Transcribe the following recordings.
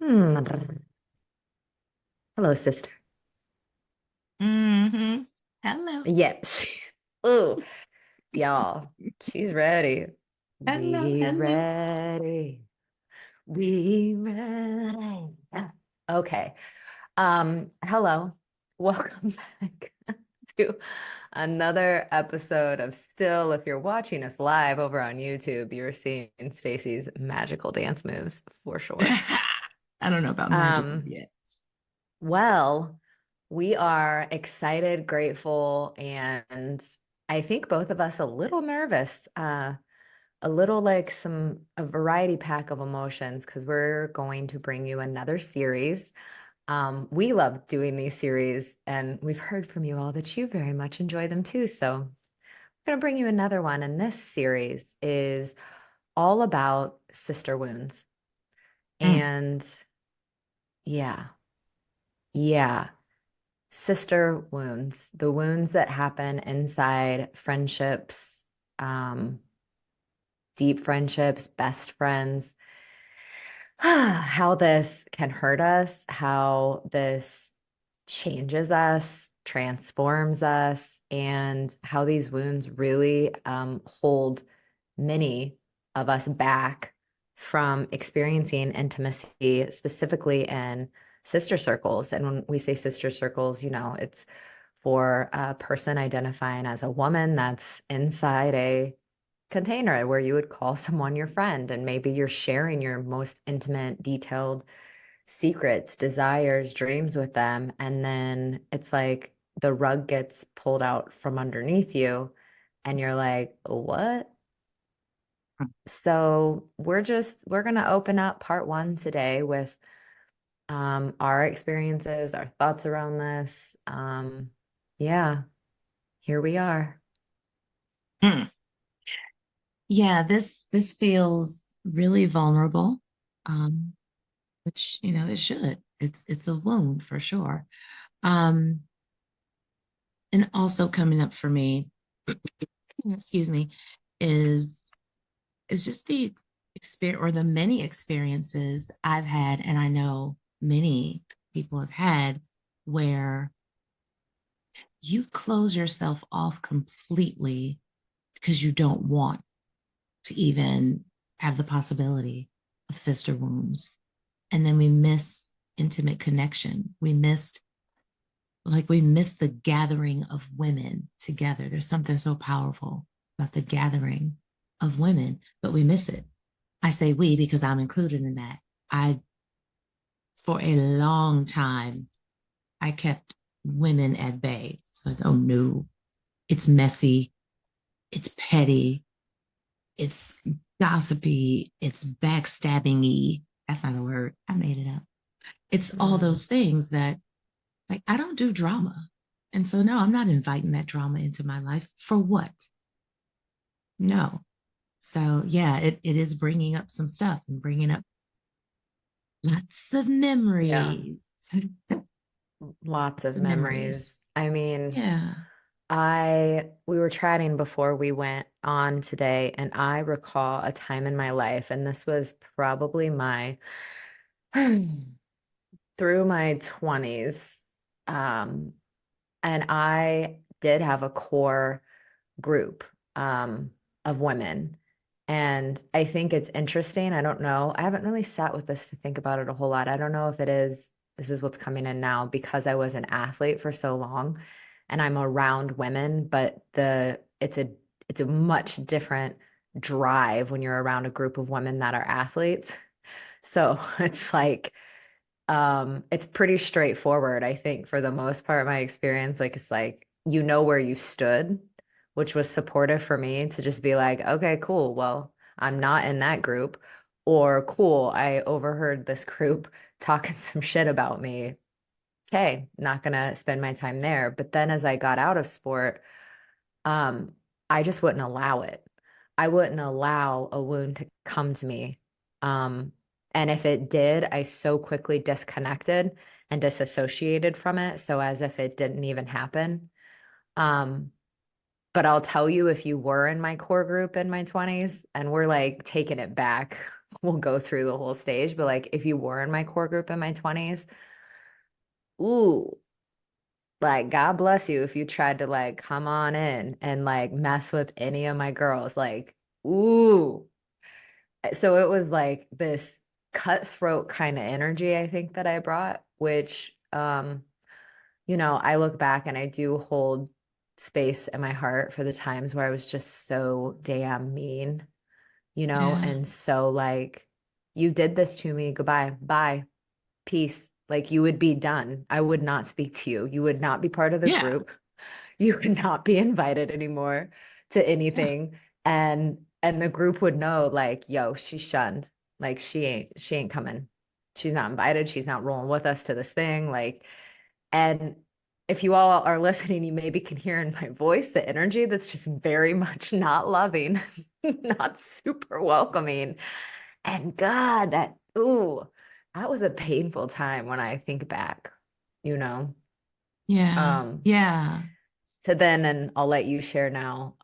Hmm. Hello, sister. Mm-hmm. Hello. Yeah. Oh, y'all. She's ready. Hello. We Hello. ready. We ready. Okay. Hello. Welcome back to another episode of Still. If you're watching us live over on YouTube, you're seeing Stacy's magical dance moves for sure. I don't know about magical Um, yet. Well, we are excited, grateful, and I think both of us a little nervous, a little like a variety pack of emotions because we're going to bring you another series. We love doing these series, and we've heard from you all that you very much enjoy them too. So I'm going to bring you another one, and this series is all about sister wounds. Mm. And yeah, yeah. Sister wounds, the wounds that happen inside friendships, um, deep friendships, best friends, how this can hurt us, how this changes us, transforms us, and how these wounds really hold many of us back from experiencing intimacy, specifically in sister circles. And when we say sister circles, it's for a person identifying as a woman that's inside a container where you would call someone your friend, and maybe you're sharing your most intimate, detailed secrets, desires, dreams with them. And then it's like the rug gets pulled out from underneath you, and you're like, what? So we're gonna open up part one today with our experiences, our thoughts around this. Yeah, here we are. Mm. Yeah, this feels really vulnerable. Um, which, it should. It's a wound for sure. Um, and also coming up for me, excuse me, is is just the experience or the many experiences I've had, and I know many people have had, where you close yourself off completely because you don't want to even have the possibility of sister wounds. And then we miss intimate connection. We missed the gathering of women together. There's something so powerful about the gathering of women, but we miss it. I say we because I'm included in that. I, for a long time, I kept women at bay. It's like, oh no, it's messy, it's petty, it's gossipy, it's backstabbing y. That's not a word. I made it up. It's all Mm, those things that, like, I don't do drama. And so, no, I'm not inviting that drama into my life. For what? No. So, yeah, it is bringing up some stuff and bringing up lots of yeah, memories. lots Lots of of memories. memories. I mean, Yeah. we were chatting before we went on today, and I recall a time in my life, and this was probably my through my 20s. Um, and I did have a core group of women. And I think it's interesting. I don't know. I haven't really sat with this to think about it a whole lot. I don't know if this is what's coming in now because I was an athlete for so long and I'm around women, but it's a much different drive when you're around a group of women that are athletes. So it's like it's pretty straightforward, I think, for the most part, my experience. Like, it's like, you know where you stood, which was supportive for me to just be like, okay, cool. Well, I'm not in that group. Or, cool, I overheard this group talking some shit about me. Okay, not gonna spend my time there. But then as I got out of sport, um, I just wouldn't allow it. I wouldn't allow a wound to come to me. Um, and if it did, I so quickly disconnected and disassociated from it. So as if it didn't even happen. Um, but I'll tell you, if you were in my core group in my 20s, and we're like taking it back will go through the whole stage. But like if you were in my core group in my 20s, ooh, like God bless you if you tried to like come on in and like mess with any of my girls. Like, ooh. So it was like this cutthroat kind of energy, I think, that I brought, which I look back and I do hold space in my heart for the times where I was just so damn mean, Yeah. and so like, you did this to me, goodbye, bye, peace. Like you would be done. I would not speak to you. You would not be part of the Yeah. group. You would not be invited anymore to Yeah. anything. And the group would know, like, yo, she's shunned. Like she ain't coming. She's not invited. She's not rolling with us to this thing. Like, and if you all are listening, you maybe can hear in my voice the energy that's just very much not loving, not super welcoming. And God, that was a painful time when I think back, you know. Yeah. Um, Yeah. to then, and I'll let you share now.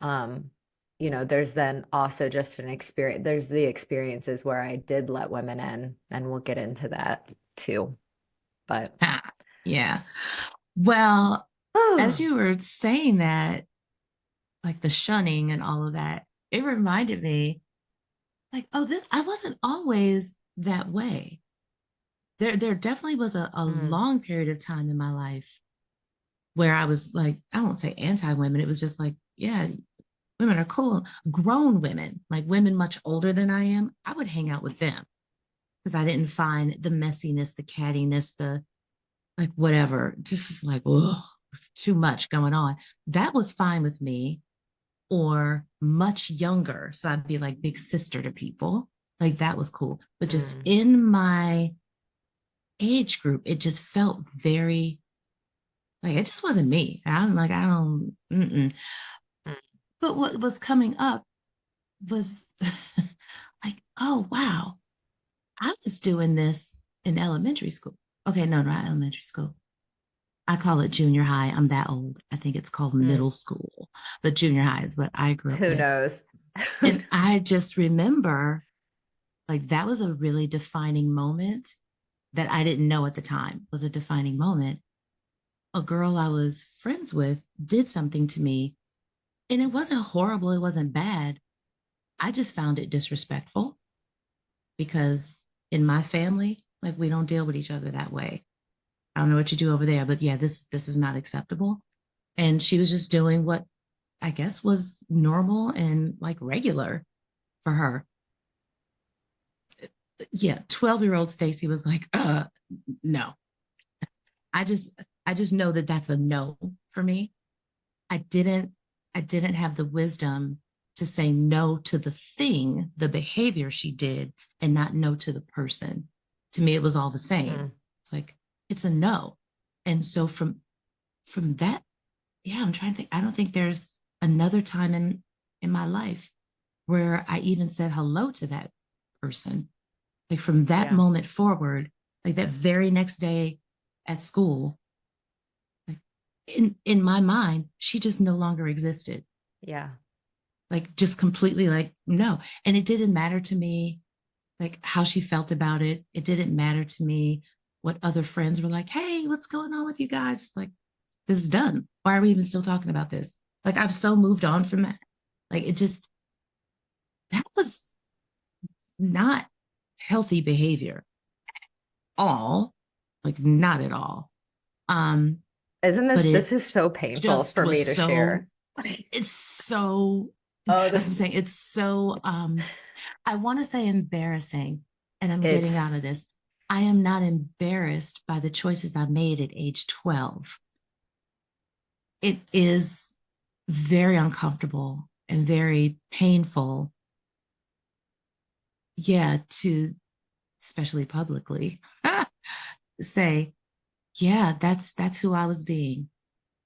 There's then also just an experience, there's the experiences where I did let women in, and we'll get into that too. But Ah, yeah. Well, as oh, you were saying that, like the shunning and all of that, it reminded me, like, oh, this I wasn't always that way. There definitely was a mm, long period of time in my life where I was like, I won't say anti-women. It was just like, yeah, women are cool. Grown women, like women much older than I am, I would hang out with them because I didn't find the messiness, the cattiness, the like whatever. Just was like, oh, too much going on. That was fine with me. Or much younger. So I'd be like big sister to people. Like that was cool. But just mm, in my age group, it just felt very like it just wasn't me. I'm like, I don't, mm-mm. mm, But what was coming up was like, oh, wow, I was doing this in elementary school. Okay, no, not elementary school. I call it junior high. I'm that old. I think it's called mm. middle school, but junior high is what I grew up Who with. knows? And I just remember like that was a really defining moment that I didn't know at the time was a defining moment. A girl I was friends with did something to me, and it wasn't horrible, it wasn't bad. I just found it disrespectful because in my family, like we don't deal with each other that way. I don't know what you do over there, but yeah, this is not acceptable. And she was just doing what I guess was normal and like regular for her. Yeah, 12-year-old Stacy was like, no. I just I just know that that's a no for me. I didn't I didn't have the wisdom to say no to the thing, the behavior she did, and not no to the person. To me, it was all the same. Mm, It's like it's a no. And so from that, yeah, I'm trying to think. I don't think there's another time in my life where I even said hello to that person. Like from that yeah, moment forward, like that very next day at school, like in my mind, she just no longer existed. yeah, Like just completely like no. And it didn't matter to me like how she felt about it. It didn't matter to me what other friends were like, hey, what's going on with you guys? It's like, this is done. Why are we even still talking about this? Like I've so moved on from that. Like it just that was not healthy behavior all, like not at all. Um, isn't this but this it is so painful just for was me to so share? it's so Oh, as I'm saying, it's so I want to say embarrassing, and I'm getting it's out of this. I am not embarrassed by the choices I made at age 12. It is very uncomfortable and very painful, yeah, to especially publicly say, yeah, that's who I was being.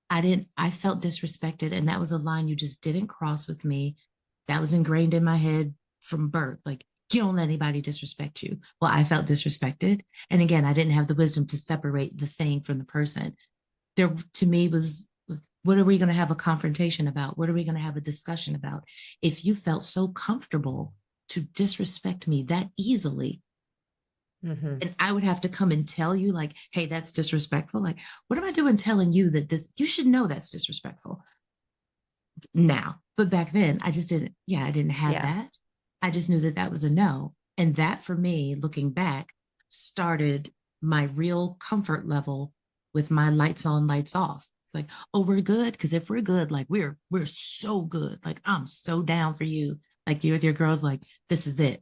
I felt disrespected, and that was a line you just didn't cross with me. That was ingrained in my head from birth. Like, you don't let anybody disrespect you. Well, I felt disrespected. And again, I didn't have the wisdom to separate the thing from the person. There, to me, was what are we going to have a confrontation about? What are we going to have a discussion about? If you felt so comfortable to disrespect me that easily. Hmm. And I would have to come and tell you, like, hey, that's disrespectful. Like, what am I doing telling you that this, you should know that's disrespectful now? But back then, I just didn't, yeah, I didn't have Yeah. that. I just knew that that was a no. And that for me, looking back, started my real comfort level with my lights on, lights off. It's like, oh, we're good. Cause if we're good, like we're so good. Like I'm so down for you. Like you with your girls, like this is it.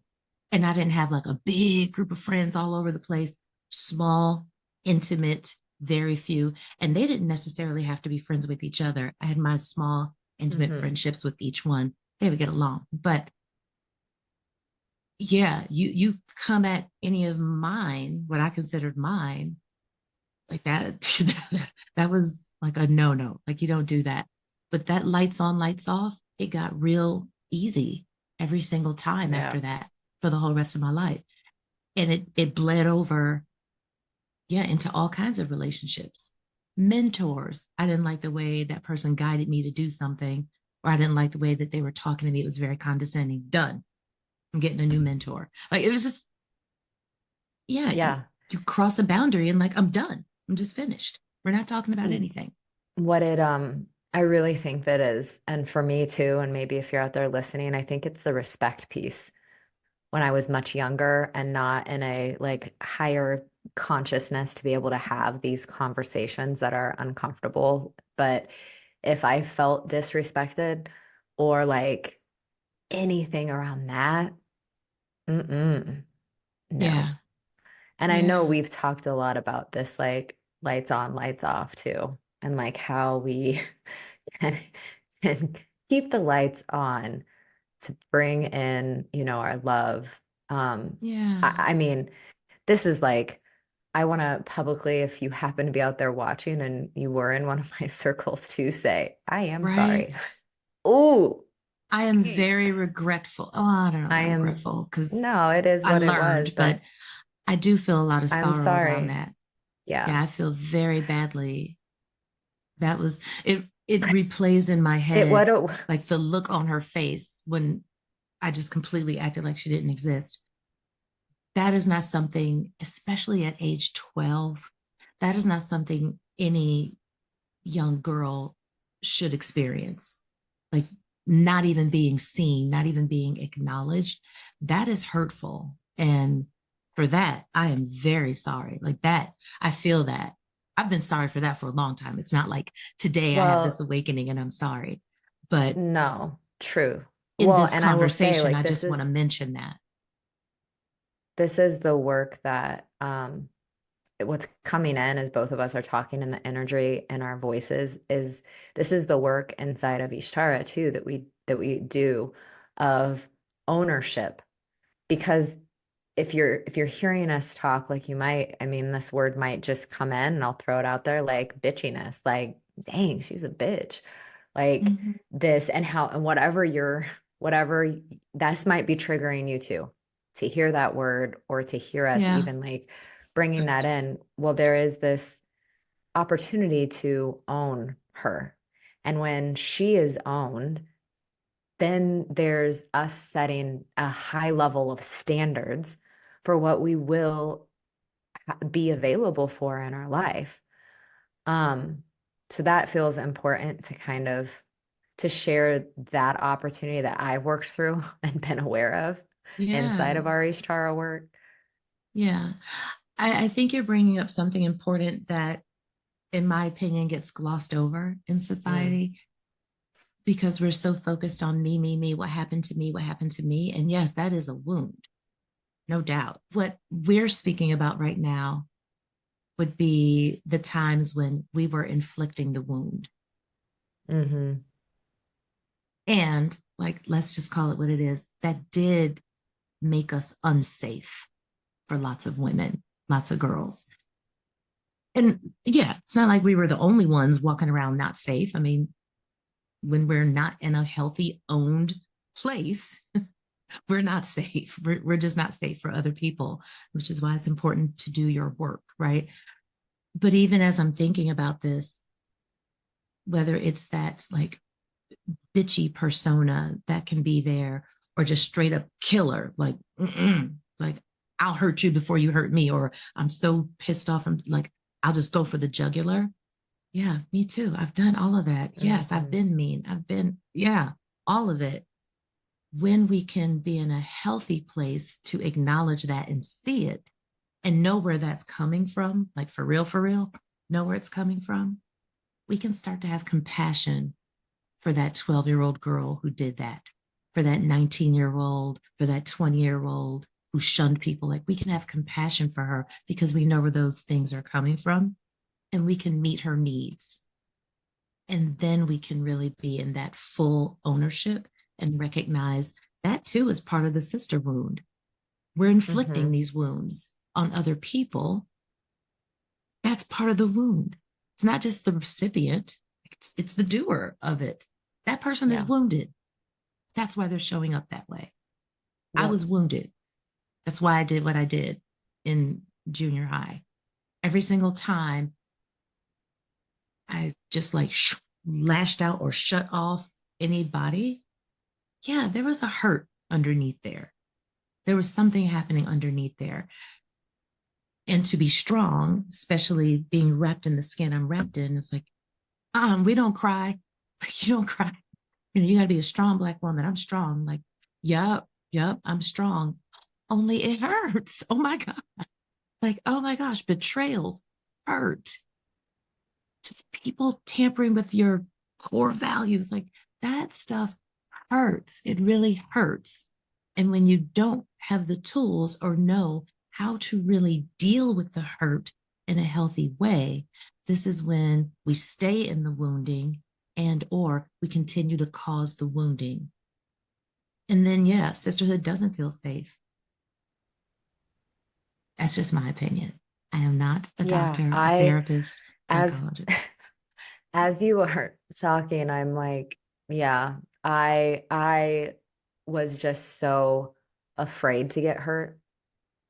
And I didn't have like a big group of friends all over the place, small, intimate, very few. And they didn't necessarily have to be friends with each other. I had my small, intimate Hmm. friendships with each one. They would get along. But yeah, you come at any of mine, what I considered mine, like that, that was like a no-no. Like you don't do that. But that lights on, lights off, it got real easy every single time Yeah. after that for the whole rest of my life. And it bled over, yeah, into all kinds of relationships. Mentors. I didn't like the way that person guided me to do something, or I didn't like the way that they were talking to me. It was very condescending. Done. I'm getting a new mentor. Like it was just, yeah, Yeah. you cross a boundary and like, I'm done. I'm just finished. We're not talking about anything. What it I really think that is, and for me too, and maybe if you're out there listening, I think it's the respect piece. When I was much younger and not in a like higher consciousness to be able to have these conversations that are uncomfortable. But if I felt disrespected or like anything around that, mm-mm, no. Yeah. And I know Yeah. we've talked a lot about this, like lights on, lights off too, and like how we can, can keep the lights on to bring in, our love. Yeah. I mean, this is like, I want to publicly, if you happen to be out there watching and you were in one of my circles to say, I am sorry. Right. Oh, I am very regretful. Oh, I don't know I about am, regretful because no, it is I what it was, learned, but but I do feel a lot of I'm sorrow around sorry. that. Yeah. Yeah, I feel very badly. That was it replays in my It what head it, like the look on her face when I just completely acted like she didn't exist. That is not something, especially at age 12, that is not something any young girl should experience. Like not even being seen, not even being acknowledged. That is hurtful. And for that, I am very sorry. Like that, I feel that. I've been sorry for that for a long time. It's not like today I have this well, awakening and I'm sorry. But no, true. in Well, this and I will say, conversation, like, I just want to mention that. this is the work that what's coming in as both of us are talking in the energy and our voices is this is the work inside of Ishtara too that we do of ownership. Because if you're hearing us talk, like you might, I mean, this word might just come in and I'll throw it out there like bitchiness, like, dang, she's a bitch. Like Mhm. this and how and whatever this might be triggering you to hear that word or to hear us Yeah. even like bringing that in. Well, there is this opportunity to own her. And when she is owned, then there's us setting a high level of standards for what we will be available for in our life. Um, so that feels important to kind of to share that opportunity that I've worked through and been aware of inside of Yeah. our Ishtar work. Yeah. I think you're bringing up something important that, in my opinion, gets glossed over in Mm, society because we're so focused on me, what happened to me, what happened to me. And yes, that is a wound, no doubt. What we're speaking about right now would be the times when we were inflicting the wound. hmm. And, like, let's just call it what it is, that did make us unsafe for lots of women, lots of girls. And yeah, it's not like we were the only ones walking around not safe. I mean, when we're not in a healthy, owned place, we're not safe. We're just not safe for other people, which is why it's important to do your work, right? But even as I'm thinking about this, whether it's that like bitchy persona that can be there, or just straight up killer, like, like I'll hurt you before you hurt me, or I'm so pissed off and like I'll just go for the jugular. Yeah, me too. I've done all of that. Yes, I've Mhm. been mean. I've been, yeah, all of it. When we can be in a healthy place to acknowledge that and see it and know where that's coming from, like for real, know where it's coming from, we can start to have compassion for that 12-year-old girl who did that, for that 19-year-old, for that 20-year-old who shunned people. Like we can have compassion for her because we know where those things are coming from and we can meet her needs. And then we can really be in that full ownership and recognize that too is part of the sister wound. We're inflicting Mhm. these wounds on other people. That's part of the wound. It's not just the recipient, it's the doer of it. That person is Yeah. wounded. That's why they're showing up that way. I Yep. was wounded. That's why I did what I did in junior high. Every single time I just like lashed out or shut off anybody, yeah, there was a hurt underneath there. There was something happening underneath there. And to be strong, especially being wrapped in the skin I'm wrapped in, it's like, we don't cry. Like, you don't cry. You got to be a strong Black woman. I'm strong. Like, yep, I'm strong. Only it hurts. Oh my God. Like, oh my gosh, betrayals hurt. Just people tampering with your core values. Like, that stuff hurts. It really hurts. And when you don't have the tools or know how to really deal with the hurt in a healthy way, this is when we stay in the wounding and or we continue to cause the wounding. And then yeah, sisterhood doesn't feel safe. That's just my opinion. I am not a Yeah. doctor, a I therapist, as psychologist. as you were talking, I'm like, yeah, I was just so afraid to get hurt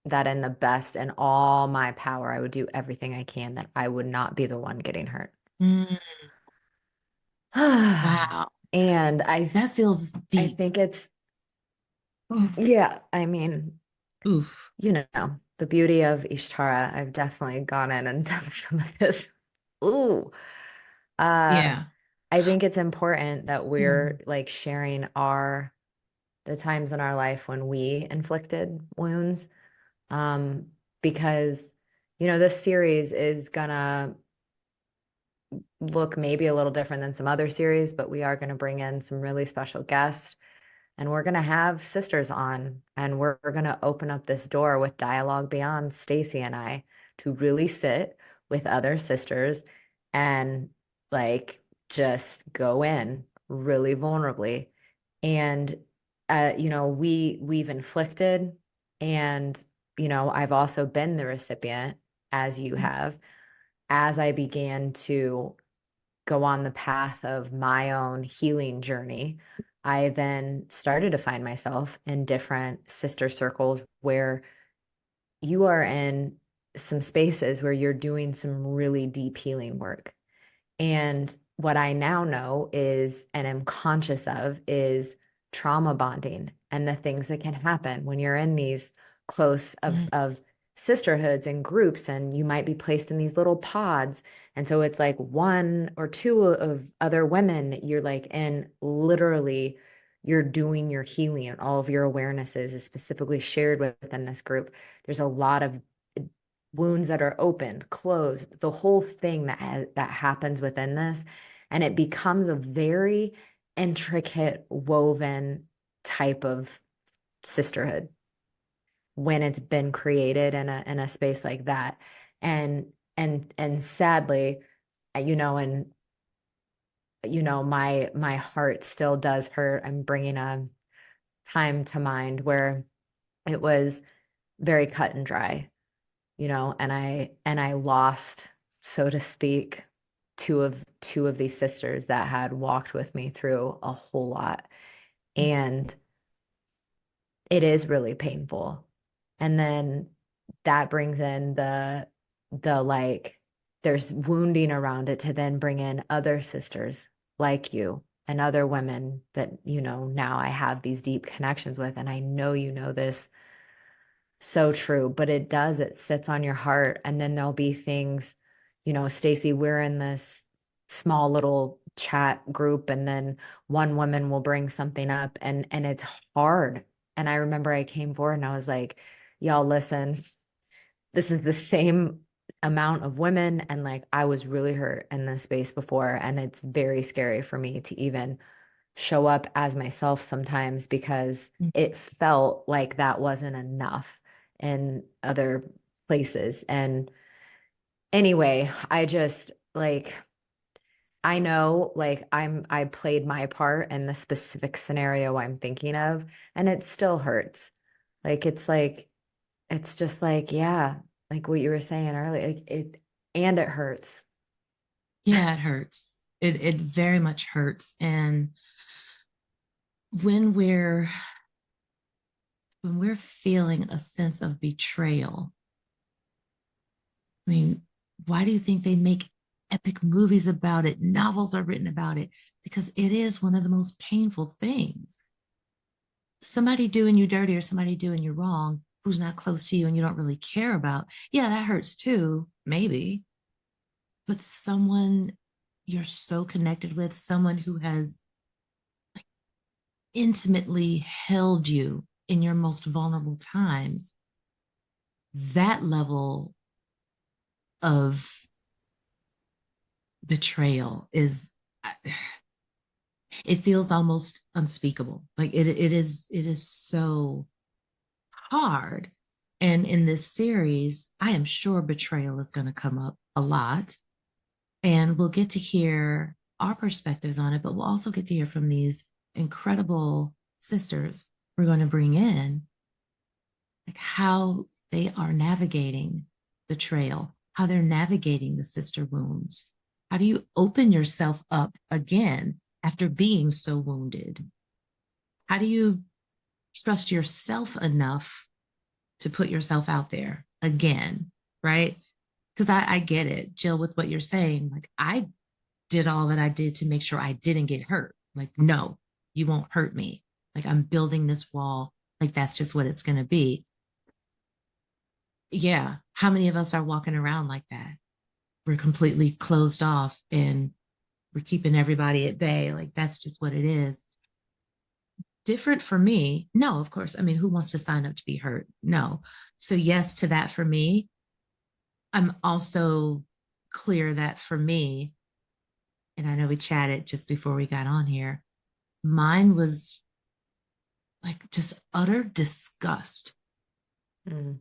that in the best and all my power, I would do everything I can that I would not be the one getting hurt. Mm, wow. And That feels I deep. think it's Oof. yeah, I mean, Oof. the beauty of Ishtara, I've definitely gone in and done some of this. Ooh. Yeah. I think it's important that we're Hmm. like sharing the times in our life when we inflicted wounds. Um, because, this series is gonna look maybe a little different than some other series, but we are gonna bring in some really special guests and we're going to have sisters on and we're going to open up this door with dialogue beyond Stacè and I to really sit with other sisters and like just go in really vulnerably and we've inflicted and I've also been the recipient as you have as I began to go on the path of my own healing journey, I then started to find myself in different sister circles where you are in some spaces where you're doing some really deep healing work. And what I now know is, and am conscious of, is trauma bonding and the things that can happen when you're in these close of sisterhoods and groups, and you might be placed in these little pods. And so it's like one or two of other women that you're like in literally you're doing your healing and all of your awarenesses is specifically shared within this group. There's a lot of wounds that are opened, closed, the whole thing that happens within this, and it becomes a very intricate, woven type of sisterhood when it's been created in a space like that. And sadly, and my heart still does hurt. I'm bringing a time to mind where it was very cut and dry and I lost, so to speak, two of these sisters that had walked with me through a whole lot. And it is really painful. And then that brings in the like there's wounding around it to then bring in other sisters like you. and other women that, now I have these deep connections with. And I know this so true, but it sits on your heart. And then there'll be things, Stacey, we're in this small little chat group, and then one woman will bring something up, and it's hard. And I remember I came forward and I was like, y'all, listen, this is the same amount of women. And like, I was really hurt in this space before. And it's very scary for me to even show up as myself sometimes because it felt like that wasn't enough in other places. And anyway, I just like, I know like I played my part in the specific scenario I'm thinking of, and it still hurts. It's just like, yeah, like what you were saying earlier, and it hurts. Yeah, it hurts. It very much hurts. And when we're feeling a sense of betrayal, I mean, why do you think they make epic movies about it? Novels are written about it because it is one of the most painful things. Somebody doing you dirty or somebody doing you wrong who's not close to you and you don't really care about. Yeah, that hurts too, maybe. But someone you're so connected with, someone who has like intimately held you in your most vulnerable times, that level of betrayal is, it feels almost unspeakable. Like it is so hard. And in this series, I am sure betrayal is going to come up a lot. And we'll get to hear our perspectives on it, but we'll also get to hear from these incredible sisters we're going to bring in, like how they are navigating betrayal, how they're navigating the sister wounds. How do you open yourself up again after being so wounded? How do you trust yourself enough to put yourself out there again? Right? Because I get it, Jill, with what you're saying. Like, I did all that I did to make sure I didn't get hurt. Like, no, you won't hurt me. Like, I'm building this wall. Like, that's just what it's going to be. Yeah. How many of us are walking around like that? We're completely closed off and we're keeping everybody at bay. Like, that's just what it is. Different for me. No, of course. I mean, who wants to sign up to be hurt? No. So, yes to that for me. I'm also clear that for me, and I know we chatted just before we got on here, mine was like just utter disgust. Mm.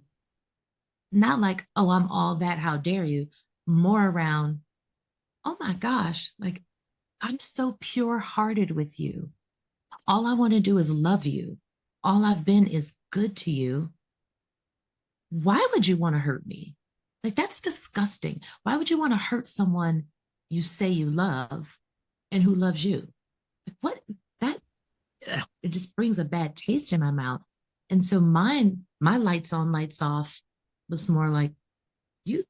Not like, oh, I'm all that, how dare you? More around, oh my gosh, like I'm so pure hearted with you. All I want to do is love you. All I've been is good to you. Why would you want to hurt me? Like, that's disgusting. Why would you want to hurt someone you say you love and who loves you? Like, what? That, it just brings a bad taste in my mouth. And so mine, my lights on, lights off was more like, you,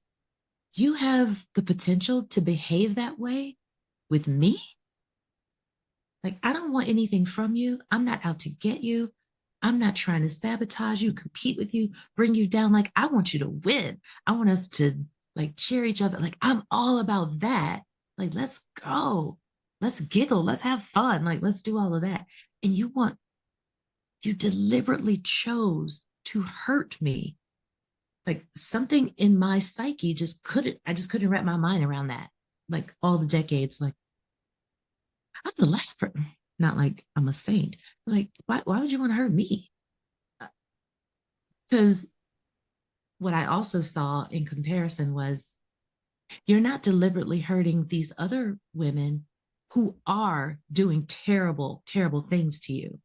you have the potential to behave that way with me? Like, I don't want anything from you. I'm not out to get you. I'm not trying to sabotage you, compete with you, bring you down. Like, I want you to win. I want us to like cheer each other. Like, I'm all about that. Like, let's go. Let's giggle. Let's have fun. Like, let's do all of that. And you deliberately chose to hurt me. Like, something in my psyche I just couldn't wrap my mind around that. Like, all the decades, like, I'm the last person. Not like I'm a saint. Like, why would you want to hurt me? Because what I also saw in comparison was you're not deliberately hurting these other women who are doing terrible, terrible things to you,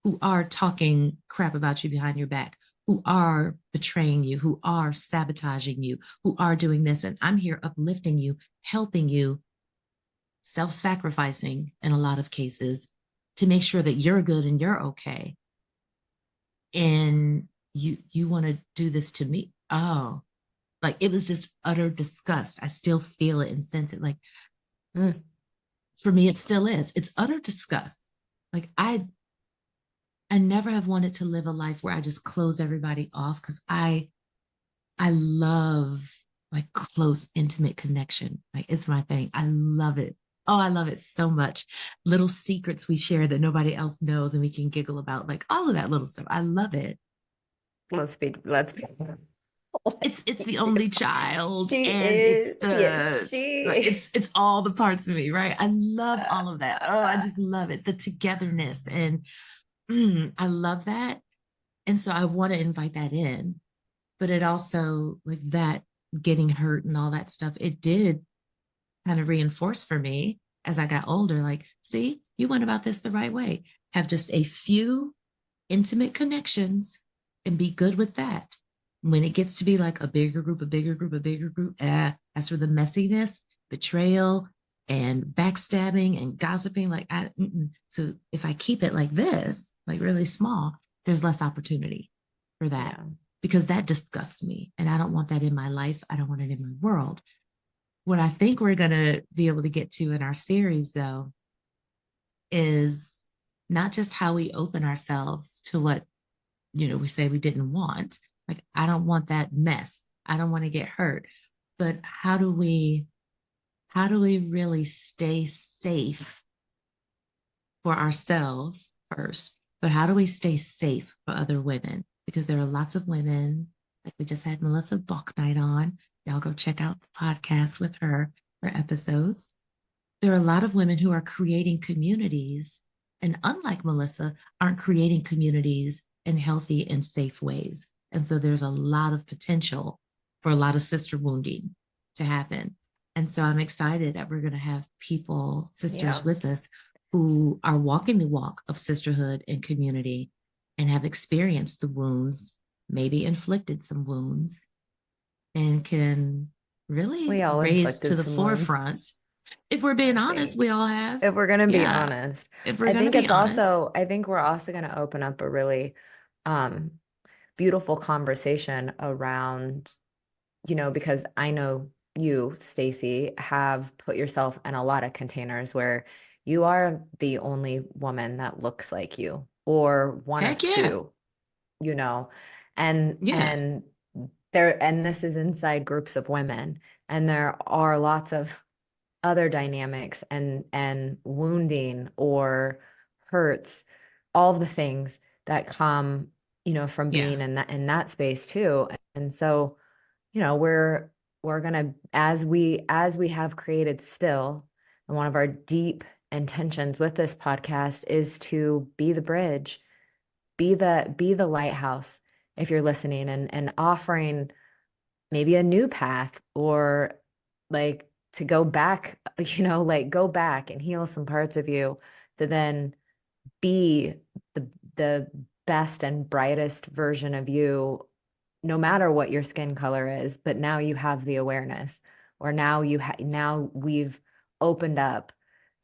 who are talking crap about you behind your back, who are betraying you, who are sabotaging you, who are doing this. And I'm here uplifting you, helping you, self-sacrificing in a lot of cases to make sure that you're good and you're okay. And you want to do this to me? Oh, like it was just utter disgust. I still feel it and sense it. Like, Mm. For me, it still is. It's utter disgust. Like I never have wanted to live a life where I just close everybody off because I love like close, intimate connection. Like it's my thing. I love it. Oh, I love it so much. Little secrets we share that nobody else knows and we can giggle about, like all of that little stuff. I love it. Let's be It's the only child she and it's is, yes, the like she it's all the parts of me, right? I love all of that. Oh, I just love it. The togetherness and I love that. And so I want to invite that in. But it also like that getting hurt and all that stuff, it did kind of reinforce for me as I got older, like, see, you went about this the right way. Have just a few intimate connections and be good with that. When it gets to be like a bigger group, a bigger group, a bigger group, that's where the messiness, betrayal, and backstabbing and gossiping, like, so if I keep it like this, like really small, there's less opportunity for that yeah. because that disgusts me. And I don't want that in my life. I don't want it in my world. What I think we're going to be able to get to in our series, though, is not just how we open ourselves to what, we say we didn't want. Like, I don't want that mess. I don't want to get hurt. But how do we really stay safe for ourselves first? But how do we stay safe for other women? Because there are lots of women, like we just had Melissa Buck night on. Y'all go check out the podcast with her episodes. There are a lot of women who are creating communities, and unlike Melissa, aren't creating communities in healthy and safe ways. And so there's a lot of potential for a lot of sister wounding to happen. And so I'm excited that we're going to have people, sisters Yeah. with us who are walking the walk of sisterhood and community and have experienced the wounds, maybe inflicted some wounds, and can really We all raise to inflicted the some wounds, forefront. If we're being I honest, think. we all have. If we're gonna be Yeah. honest. If we're going to be honest. I think we're also gonna open up a really um beautiful conversation around, because I know you, Stacey, have put yourself in a lot of containers where you are the only woman that looks like you, or one of Heck yeah. two, you know, and Yeah. this is inside groups of women, and there are lots of other dynamics and wounding or hurts, all the things that come, from Yeah. being in that space too. And so, we're gonna, as we have created still, and one of our deep intentions with this podcast is to be the bridge, be the lighthouse, if you're listening, and offering maybe a new path, or like to go back, like go back and heal some parts of you to then be the best and brightest version of you, no matter what your skin color is. But now you have the awareness, or now we've opened up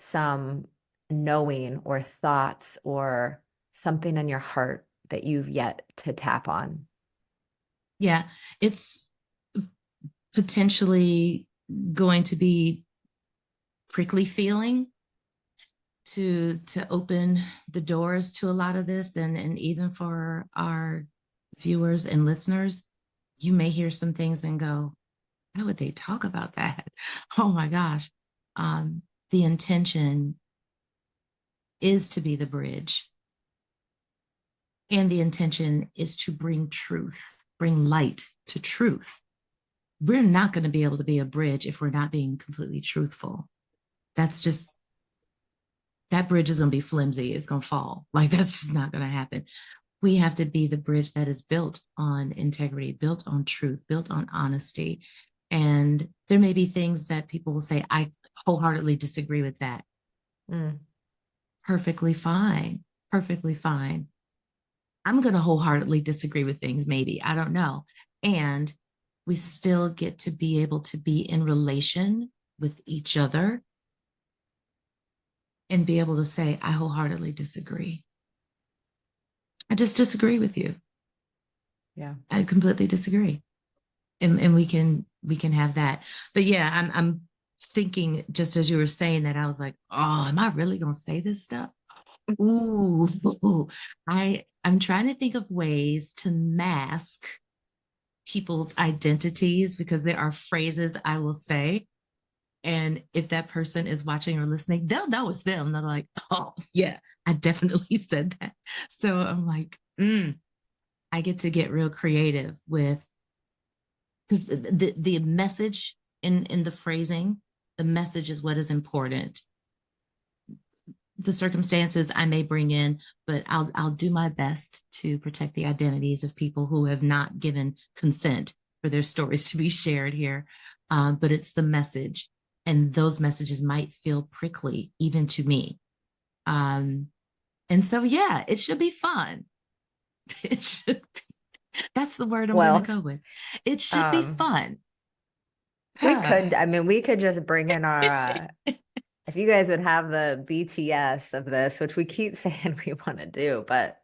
some knowing or thoughts or something in your heart that you've yet to tap on. Yeah. It's potentially going to be prickly feeling to open the doors to a lot of this, and even for our viewers and listeners, you may hear some things and go, how would they talk about that? Oh my gosh. The intention is to be the bridge, and the intention is to bring truth, bring light to truth. We're not going to be able to be a bridge if we're not being completely truthful. That's just, that bridge is going to be flimsy. It's going to fall. Like, that's just not going to happen. We have to be the bridge that is built on integrity, built on truth, built on honesty. And there may be things that people will say, I wholeheartedly disagree with that. Mm, Perfectly fine. Perfectly fine. I'm going to wholeheartedly disagree with things, maybe. I don't know. And we still get to be able to be in relation with each other and be able to say, I wholeheartedly disagree. I just disagree with you. yeah. I completely disagree. And we can have that. But yeah, I'm thinking just as you were saying that, I was like, oh, am I really gonna say this stuff? Ooh, I'm trying to think of ways to mask people's identities because there are phrases I will say. And if that person is watching or listening, they'll know it's them. They're like, oh, yeah, I definitely said that. So I'm like, I get to get real creative with, because the message in the phrasing, the message is what is important. The circumstances I may bring in, but I'll do my best to protect the identities of people who have not given consent for their stories to be shared here. But it's the message, and those messages might feel prickly even to me. And so yeah, it should be fun. It should be, that's the word I'm gonna Well, go with. It should be um, fun. we could, I mean, we could just bring in our, if you guys would have the BTS of this, which we keep saying we want to do, but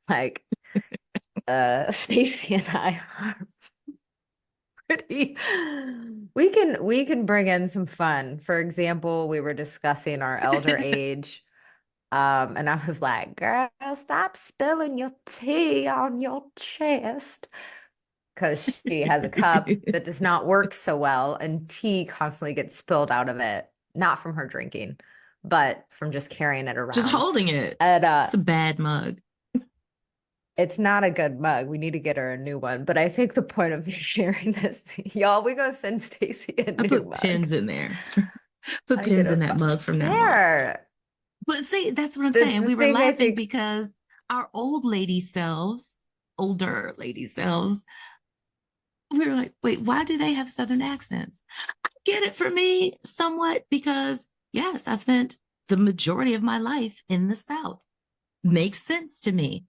like, Stacey and I are pretty, we can bring in some fun. For example, we were discussing our elder age. And I was like, girl, stop spilling your tea on your chest. Because she has a cup that does not work so well, and tea constantly gets spilled out of it, not from her drinking, but from just carrying it Just around. holding it. And It's a bad mug. it's not a good mug. We need to get her a new one. But I think the point of me sharing this, y'all, we go send Stacey a I new put mug. pins in there. Put I get pins a in that mug from now on. fair. But see, that's what I'm The saying. the We were thing I laughing think, because our older lady selves, we were like, wait, why do they have Southern accents? I get it for me somewhat because, yes, I spent the majority of my life in the South. Makes sense to me.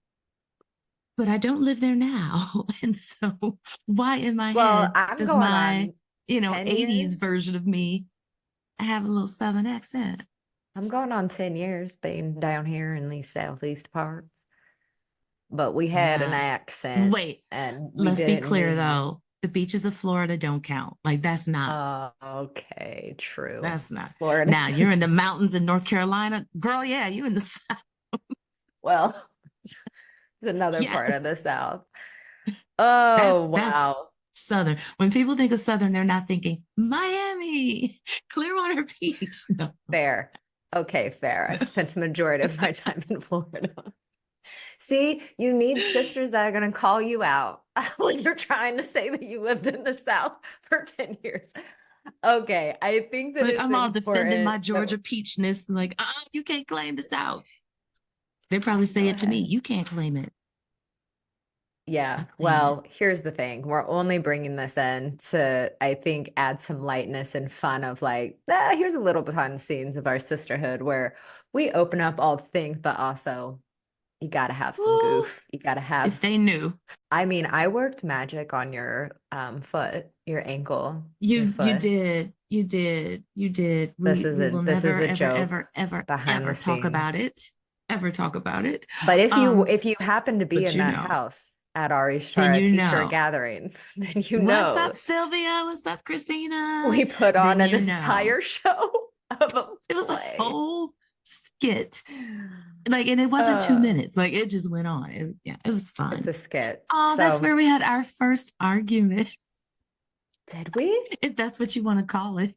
But I don't live there now. And so why in my well, head I'm does going my, on 10 80s years. version of me have a little Southern accent? I'm going on 10 years being down here in these southeast parts. But we had an Yeah. accent Wait, and we let's be didn't clear mean, though. The beaches of Florida don't count. Like okay, true. that's not. Florida. Now you're in the mountains in North Carolina. Girl, yeah, you in the South. Well, it's another part of the Yes. South. Oh, That's wow. Southern. When people think of Southern, they're not thinking Miami, Clearwater Beach. No. Fair. Okay, fair. I spent the majority of my time in Florida. See, you need sisters that are going to call you out when you're trying to say that you lived in the South for 10 years. Okay, I think that Like it's I'm all defending my important that, Georgia peachness. Like, you can't claim the South. They probably go say it to me. ahead. You can't claim it. I Yeah, claim it. well, here's the thing. We're only bringing this in to, I think, add some lightness and fun of like, here's a little behind the scenes of our sisterhood where we open up all things, but also you got to have some Ooh, goof. You got to if have, they knew. I mean, I worked magic on your foot, your ankle, your You foot. did. You did. You did. This We is we a will this is never, a ever, joke ever, ever, behind the ever talk scenes. about it. Ever talk about it. But Um, if you happen to be but in you that know, house at our then Ishtar you teacher know. gathering, then you What's up, know Sylvia? What's up, Christina? we put Then on an you know. entire show of a It was a play. whole skit. Like, and it wasn't two Uh, minutes. Like it just went on. Yeah, it was it's fun. a skit. Oh, that's So, where we had our first argument, did we? if that's what you want to call it.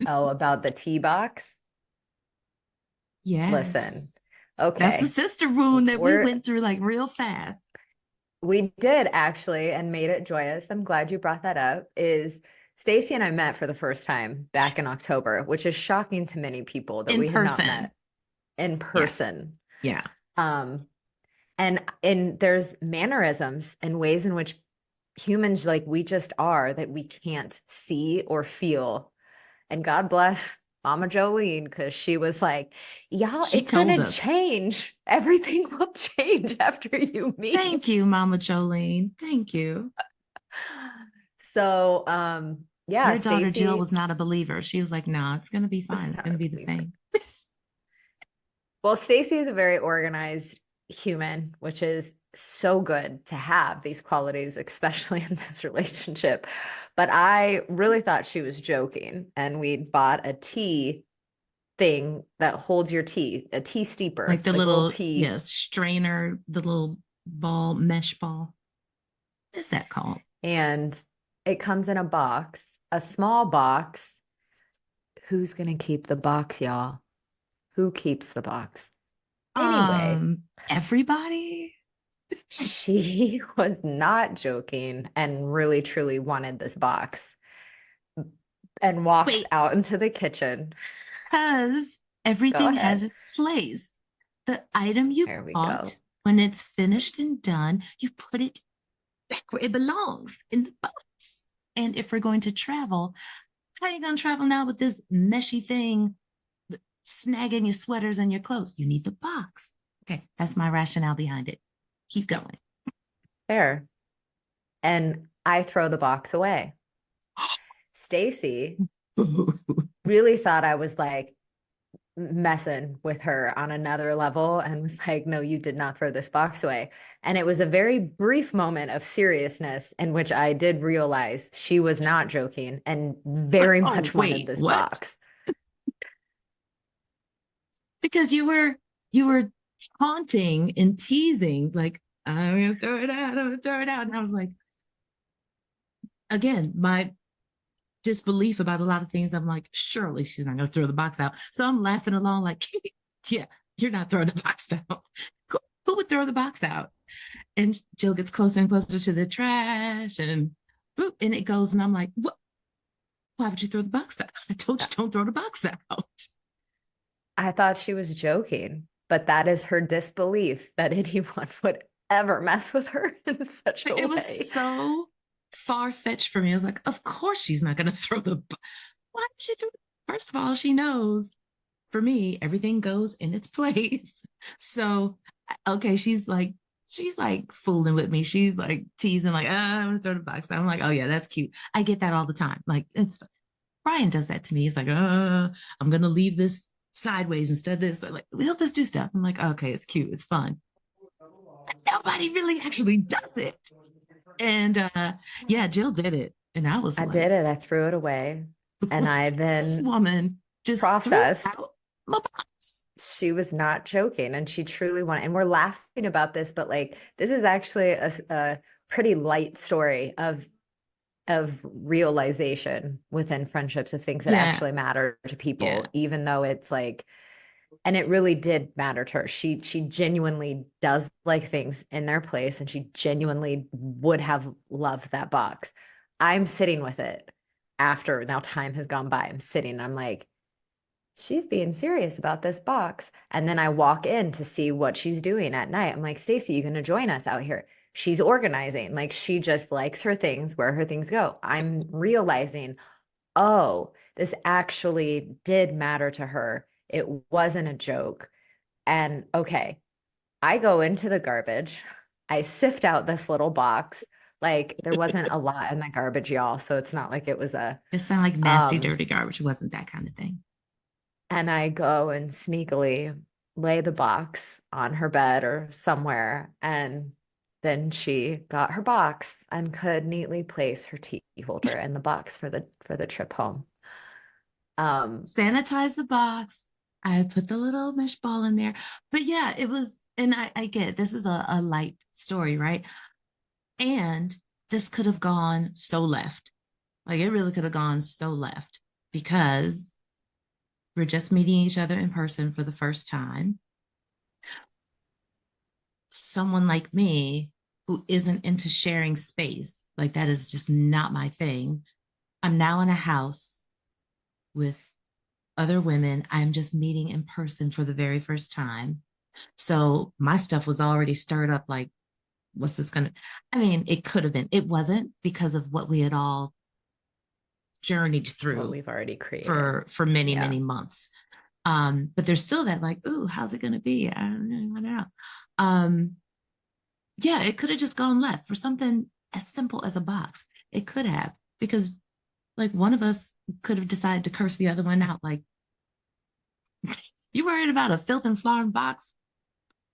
Oh, about the tea box? Listen, Yes. That's the okay. sister wound that we We're went through like real fast. we did actually and made it joyous. I'm glad you brought that up. Is Stacy and I met for the first time back in October, which is shocking to many people that In we had not person. met in Yeah. person. Yeah. Um, and there's mannerisms and ways in which humans like we just are that we can't see or feel. And God bless Mama Jolene, because she was like, y'all, She it's told gonna us. change. Everything will change after you meet. Thank you, Mama Jolene. Thank you. So yeah, Your daughter Jill Stacy was not a believer. She was like, nah, it's gonna be was fine. It's not gonna a be the believer. same. Well, Stacy is a very organized human, which is so good to have these qualities, especially in this relationship. But I really thought she was joking. And we'd bought a tea thing that holds your tea, a tea Like steeper, the like a little little, tea. yeah, strainer, the little ball, mesh ball. What is that called? And it comes in a box, a small box. Who's going to keep the box, y'all? Who keeps the box? Anyway, Everybody? she was not joking and really truly wanted this box and walks Wait, out into the kitchen. because Go everything has ahead. its place. The item you There we bought, go. when it's finished and done, you put it back where it belongs in the box. And if we're going to travel, how are you going to travel now with this meshy thing snagging your sweaters and your clothes? You need the box. Okay, that's my rationale behind it. Keep going. There. And I throw the box away. Stacy really thought I was like messing with her on another level and was like, no, you did not throw this box away. And it was a very brief moment of seriousness in which I did realize she was not joking and very Oh, much wanted wait, this what? box. Because you were taunting and teasing, like, I'm gonna throw it out, I'm gonna throw it out. And I was like, again, my disbelief about a lot of things. I'm like, surely she's not gonna throw the box out. So I'm laughing along, like, yeah, you're not throwing the box out. Who would throw the box out? And Jill gets closer and closer to the trash and boop, and it goes, and I'm like, what? Why would you throw the box out? I told you don't throw the box out. I thought she was joking, but that is her disbelief that anyone would ever mess with her in such a It was way. so far fetched for me. I was like, of course she's not going to throw the. Why would she throw? First of all, she knows for me everything goes in its place. So okay, she's like fooling with me. She's like teasing, like, I'm gonna throw the box out. I'm like, oh yeah, that's cute. I get that all the time. Like it's Brian does that to me. He's like, I'm gonna leave this sideways instead of this. So, like he'll just do stuff. I'm like, okay, it's cute, it's fun. Nobody really actually does it. And yeah, Jill did it. And I was I like, did it. I threw it away. And I this then woman just threw processed out my box. she was not joking and she truly wanted, and we're laughing about this, but like this is actually a pretty light story of realization within friendships of things that Yeah, actually matter to yeah. people, even though it's like, and it really did matter to her. She genuinely does like things in their place and she genuinely would have loved that box. I'm sitting with it after now time has gone by. I'm sitting, I'm like, she's being serious about this box. And then I walk in to see what she's doing at night. I'm like, Stacey, you going to join us out here? She's organizing. Like she just likes her things where her things go. I'm realizing, oh, this actually did matter to her. It wasn't a joke. And okay, I go into the garbage. I sift out this little box. Like there wasn't a lot in the garbage, y'all. So it's not like it was a It sounded like nasty, um dirty garbage. It wasn't that kind of thing. and I go and sneakily lay the box on her bed or somewhere. And then she got her box and could neatly place her tea holder in the box for the trip home. Um, Sanitize the box. I put the little mesh ball in there. But yeah, it was, and I get it. This is a light story, right? And this could have gone so left. Like it really could have gone so left because we're just meeting each other in person for the first time. Someone like me who isn't into sharing space, like that is just not my thing. I'm now in a house with other women I'm just meeting in person for the very first time. So my stuff was already stirred up like, what's this gonna? I mean, it could have been. It wasn't because of what we had all journeyed what through we've already created. for many, Yeah. many months. But there's still that like, ooh, how's it gonna be? I don't know. Um, yeah, it could have just gone left for something as simple as a box. It could have, because like one of us could have decided to curse the other one out, like, you worried about a filth and flaunt box?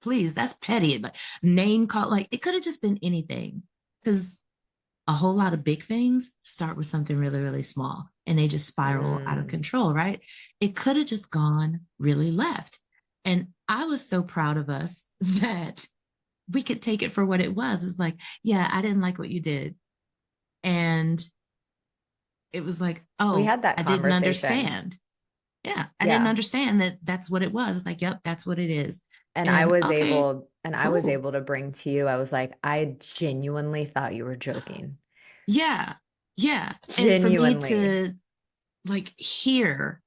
please, that's petty. Like name call, like it could have just been anything. Because a whole lot of big things start with something really, really small and they just spiral out of Mm. control, right? It could have just gone really left. And I was so proud of us that we could take it for what it was. It was like, yeah, I didn't like what you did. And it was like, We oh, had that I didn't conversation. understand. Yeah, I didn't Yeah. understand that that's what it was. It's like, yep, that's what it is. And And okay, I was cool. able to bring to you, I was like, I genuinely thought you were joking. Yeah, yeah. And for me Genuinely. to like hear,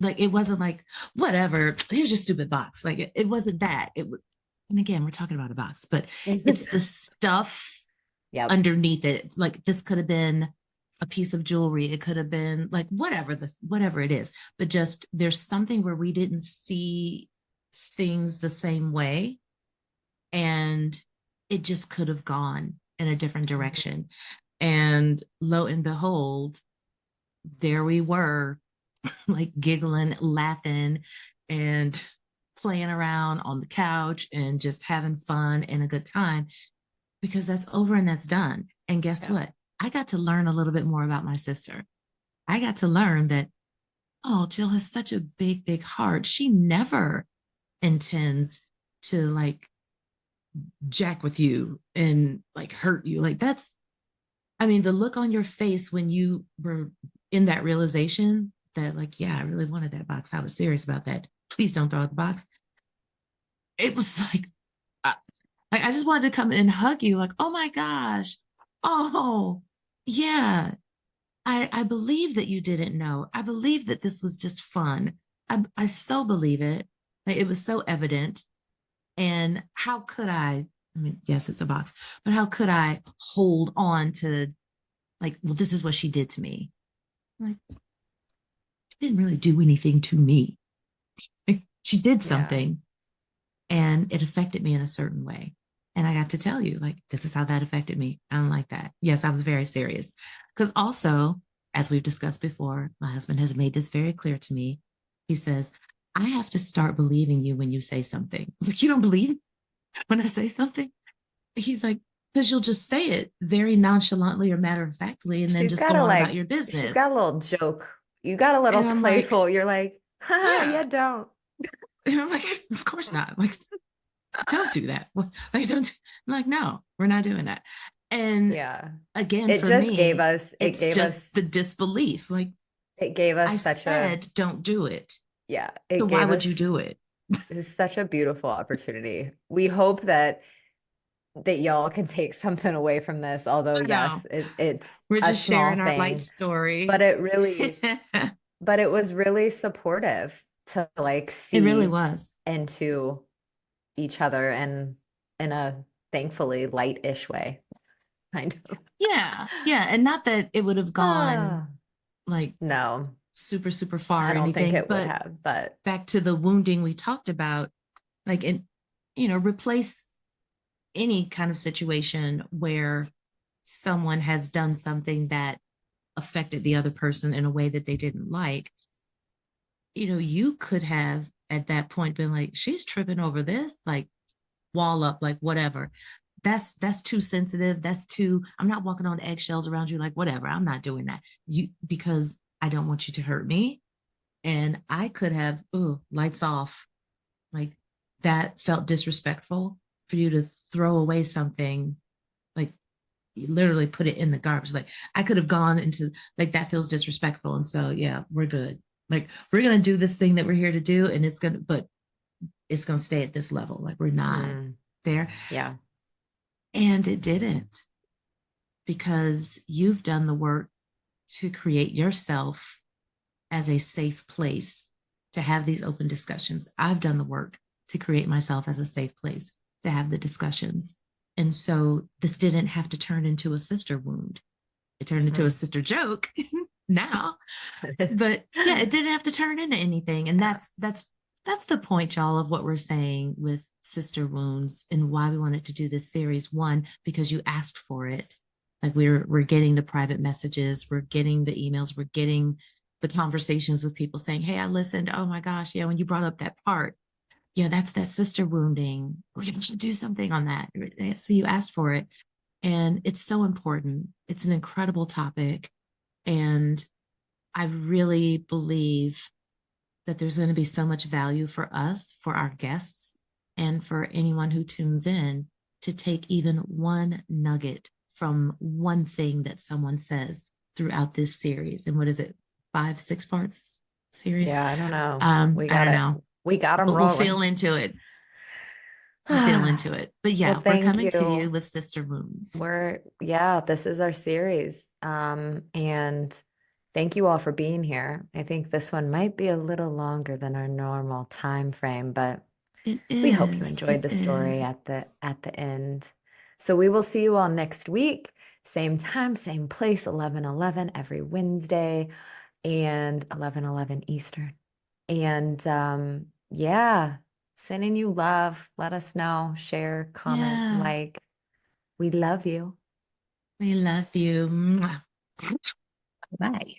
like it wasn't like, whatever, here's your stupid box. Like it wasn't that. It was, and again, we're talking about a box, but it's the stuff Yep. underneath it. It's like this could have been a piece of jewelry. It could have been like whatever it is. But just there's something where we didn't see things the same way. And it just could have gone in a different Mhm. direction. And lo and behold, there we were, like giggling, laughing, and playing around on the couch and just having fun and a good time because that's over and that's done. And guess Yeah. what? I got to learn a little bit more about my sister. I got to learn that, oh, Jill has such a big, big heart. She never intends to like jack with you and like hurt you. Like that's, I mean, the look on your face when you were in that realization that, like, yeah, I really wanted that box. I was serious about that. Please don't throw out the box. It was like, I, I just wanted to come and hug you, like, oh my gosh. Oh, yeah. I believe that you didn't know. I believe that this was just fun. I so believe it. Like, it was so evident. And how could I mean, yes, it's a box, but how could I hold on to like, well, this is what she did to me? Like, she didn't really do anything to me. She did Yeah. something and it affected me in a certain way. And I got to tell you, like, this is how that affected me. I don't like that. Yes, I was very serious. Because also, as we've discussed before, my husband has made this very clear to me. He says, I have to start believing you when you say something. It's like, you don't believe when I say something? He's like, because you'll just say it very nonchalantly or matter of factly and then She's just got go a on about like, your she's got a business. little joke. You got a little And I'm like, playful. You're like, haha, yeah. yeah, don't. And I'm like, of course not. Like, don't do that. Well, like, don't. I'm like, no, we're not doing that. And Yeah. again, for me, It it's gave just us, the disbelief. Like, it gave I us such a, said, don't do it. yeah, So it why gave would us, you do it? it was such a beautiful opportunity. We hope that y'all can take something away from this, although I yes, know. it's We're a just small sharing our light thing, story. but It it was really supportive to like really see was. into each other and in a thankfully light-ish way, kind of. Yeah. Yeah. And not that it would have gone Ah, like no, super, super far I or don't think anything, it would but have, but back to the wounding we talked about, like, and, replace any kind of situation where someone has done something that affected the other person in a way that they didn't like. You could have at that point been like, she's tripping over this, like wall up, like whatever. That's too sensitive. That's too, I'm not walking on eggshells around you, like whatever. I'm not doing that. Because I don't want you to hurt me. And I could have, ooh, lights off. Like that felt disrespectful for you to throw away something, like literally put it in the garbage. Like I could have gone into like that feels disrespectful. And so yeah, we're good. Like we're gonna do this thing that we're here to do, and but it's gonna stay at this level. Like we're not mm, there. yeah. And it didn't because you've done the work to create yourself as a safe place to have these open discussions. I've done the work to create myself as a safe place to have the discussions. And so this didn't have to turn into a sister wound. It turned into a Mhm. sister joke now. But yeah, it didn't have to turn into anything. And Yeah. that's the point, y'all, of what we're saying with sister wounds and why we wanted to do this series. One, because you asked for it. Like we're getting the private messages, we're getting the emails, we're getting the conversations with people saying, hey, I listened. Oh my gosh, yeah, when you brought up that part, yeah, that's that sister wounding. We should do something on that. So you asked for it. And it's so important. It's an incredible topic. And I really believe that there's going to be so much value for us, for our guests, and for anyone who tunes in to take even one nugget from one thing that someone says throughout this series. And what is it, 5, 6 parts series? Yeah, I don't know. I don't know. We got them But we'll feel rolling. into it. We'll feel into it. But Well, yeah, we're thank coming to you you. with Sister Wounds. Yeah, this is our series. And thank you all for being here. I think this one might be a little longer than our normal time frame, but It we hope you is. enjoyed It the story is. at the end. So we will see you all next week, same time, same place, 11:11 every Wednesday and 11:11 Eastern. And yeah, sending you love. Let us know, share, comment, Yeah. like. We love you. We love you. Mwah. Bye.